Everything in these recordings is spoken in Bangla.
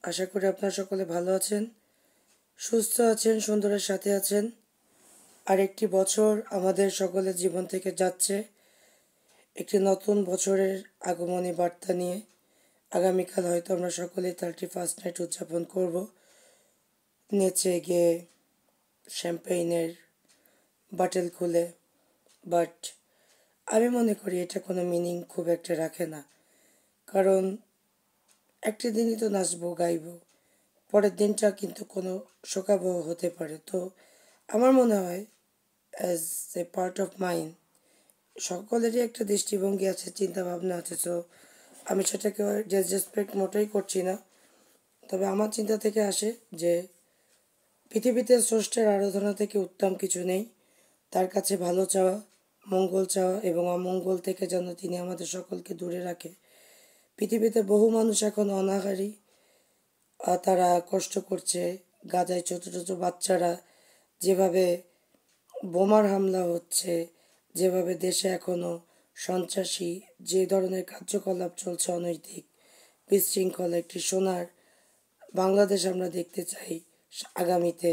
আশা করি আপনারা সকলে ভালো আছেন, সুস্থ আছেন, সুন্দরের সাথে আছেন। আর একটি বছর আমাদের সকলের জীবন থেকে যাচ্ছে। একটি নতুন বছরের আগমনী বার্তা নিয়ে আগামীকাল হয়তো আমরা সকলেই 31st নাইট উদযাপন করব, নেচে গিয়ে শ্যাম্পেইনের বাটেল খুলে। বাট আমি মনে করি এটা কোনো মিনিং খুব একটা রাখে না, কারণ একটি দিনই তো নাচবো গাইবো, পরের দিনটা কিন্তু কোনো শোকাবহ হতে পারে। তো আমার মনে হয় as a part of mind, সকলেরই একটা দৃষ্টিভঙ্গি আছে, চিন্তা ভাবনা আছে। তো আমি সেটাকে ডিসরেসপেক্ট মোটেই করছি না, তবে আমার চিন্তা থেকে আসে যে পৃথিবীতে স্রষ্টার আরাধনা থেকে উত্তম কিছু নেই। তার কাছে ভালো চাওয়া, মঙ্গল চাওয়া এবং অমঙ্গল থেকে যেন তিনি আমাদের সকলকে দূরে রাখে। পৃথিবীতে বহু মানুষ এখন অনাহারী, তারা কষ্ট করছে। গাজায় ছোটো ছোটো বাচ্চারা যেভাবে বোমার হামলা হচ্ছে, যেভাবে দেশে এখনও সন্ত্রাসী যে ধরনের কার্যকলাপ চলছে, অনৈতিক বিশৃঙ্খল একটি সোনার বাংলাদেশ আমরা দেখতে চাই আগামীতে।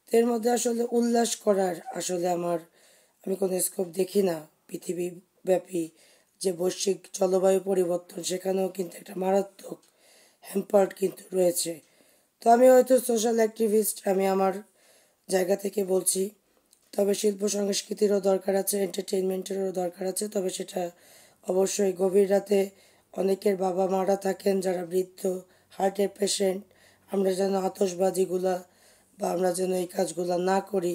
এর মধ্যে আসলে উল্লাস করার আসলে আমি কোনো স্কোপ দেখি না। পৃথিবীব্যাপী যে বৈশ্বিক জলবায়ু পরিবর্তন, সেখানেও কিন্তু একটা মারাত্মক হ্যাম্পার্ড কিন্তু রয়েছে। তো আমি হয়তো সোশ্যাল অ্যাক্টিভিস্ট, আমি আমার জায়গা থেকে বলছি, তবে শিল্প সংস্কৃতিরও দরকার আছে, এন্টারটেইনমেন্টেরও দরকার আছে। তবে সেটা অবশ্যই গভীর রাতে অনেকের বাবা মারা থাকেন যারা বৃদ্ধ, হার্টের পেশেন্ট, আমরা যেন আতশবাজিগুলা বা আমরা যেন এই কাজগুলো না করি,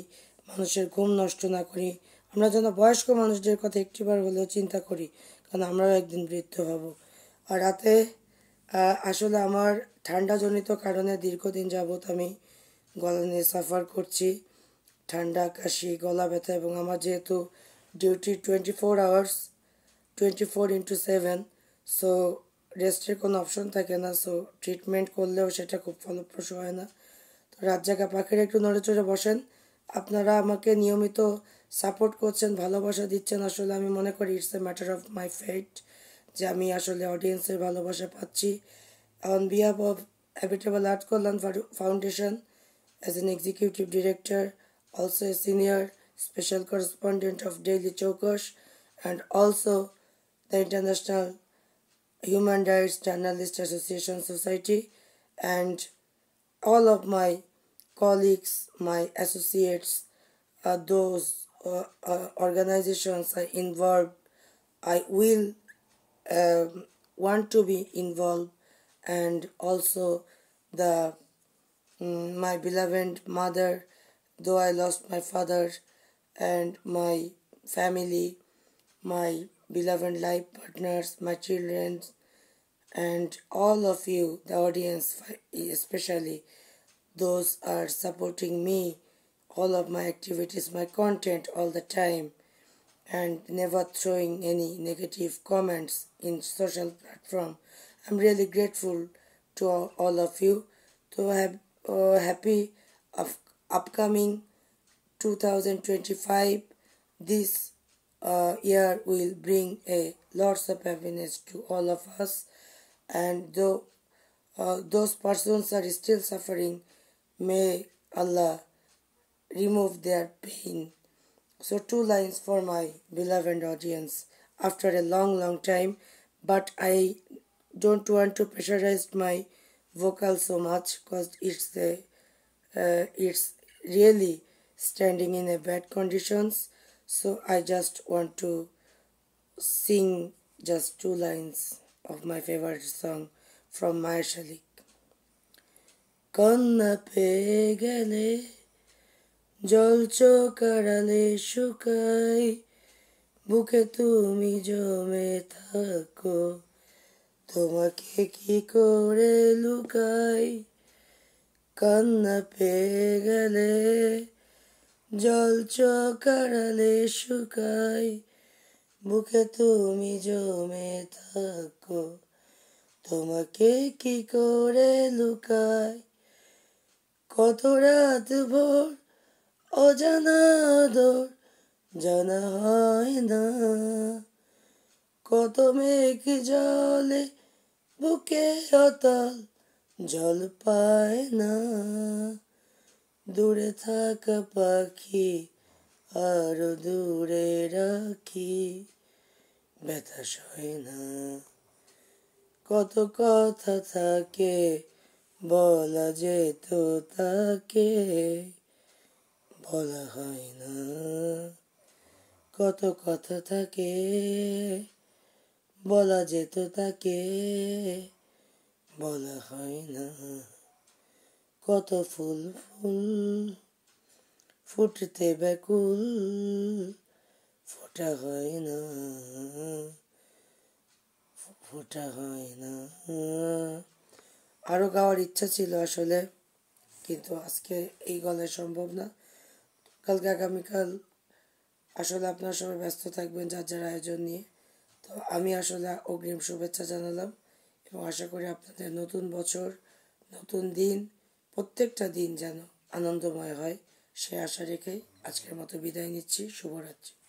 মানুষের ঘুম নষ্ট না করি। আমরা যেন বয়স্ক মানুষদের কথা একটিবার হলেও চিন্তা করি, কারণ আমরাও একদিন বৃদ্ধ হব। আর রাতে আসলে আমার ঠান্ডাজনিত কারণে দীর্ঘদিন যাবৎ আমি গলা নিয়ে সাফার করছি, ঠান্ডা, কাশি, গলা ব্যথা। এবং আমার যেহেতু ডিউটি 24 আওয়ার্স, 24x7, সো রেস্টের কোনো অপশন থাকে না। সো ট্রিটমেন্ট করলেও সেটা খুব ফলপ্রসূ হয় না। তো রাত জাগা পাখিরা একটু নড়ে চড়ে বসেন। আপনারা আমাকে নিয়মিত সাপোর্ট করছেন, ভালোবাসা দিচ্ছেন। আসলে আমি মনে করি it's a matter of my fate যে আমি আসলে অডিয়েন্সের ভালোবাসা পাচ্ছি। On behalf of habitable art Kalyan foundation, as an executive director, also a senior special correspondent of Daily Chaukosh, and also the International Human Rights Journalist Association Society, and all of my colleagues, my associates, those organizations are involved. I will want to be involved, and also the my beloved mother, though I lost my father, and my family, my beloved life partners, my children, and all of you, the audience, especially those are supporting me, all of my activities, my content all the time, and never throwing any negative comments in social platform. I'm really grateful to all of you. To have happy of upcoming 2025. This year will bring a lots of happiness to all of us, and though those persons are still suffering, may Allah remove their pain. So 2 lines for my beloved audience after a long time, but I don't want to pressurize my vocal so much because it's really standing in a bad conditions. So I just want to sing just 2 lines of my favorite song from Maya Shalik. কন্যা পেয়ে গেলে জল চোখ আড়ালে শুকাই, বুকে তুমি জমে থাকো, তোমাকে কি করে লুকাই। কান্না পেয়ে গেলে জল চোখ আড়ালে শুকাই, বুকে তুমি জমে থাকো, তোমাকে কি করে লুকাই। কত রাত ভোর অজানা আদর জানা হয় না, কত মেঘ জলে বুকে অতল জল পায় না দূরে থাকা পাখি, আরো দূরে রাখি, ব্যথা সয় না। কত কথা থাকে বলা যেত তাকে, বলা হয় না। কত কথা থাকে বলা যেত তাকে, বলা হয় না। কত ফুল ফুল ফুটতে ব্যাকুল, ফোটা হয় না, ফোটা হয় না। আরও গাওয়ার ইচ্ছা ছিল আসলে, কিন্তু আজকে এই গলায় সম্ভব না। কালকে আগামীকাল আসলে আপনারা সবাই ব্যস্ত থাকবেন যার যার আয়োজন নিয়ে। তো আমি আসলে অগ্রিম শুভেচ্ছা জানালাম এবং আশা করি আপনাদের নতুন বছর, নতুন দিন, প্রত্যেকটা দিন যেন আনন্দময় হয় সে আশা রেখেই আজকের মতো বিদায় নিচ্ছি। শুভরাত্রি।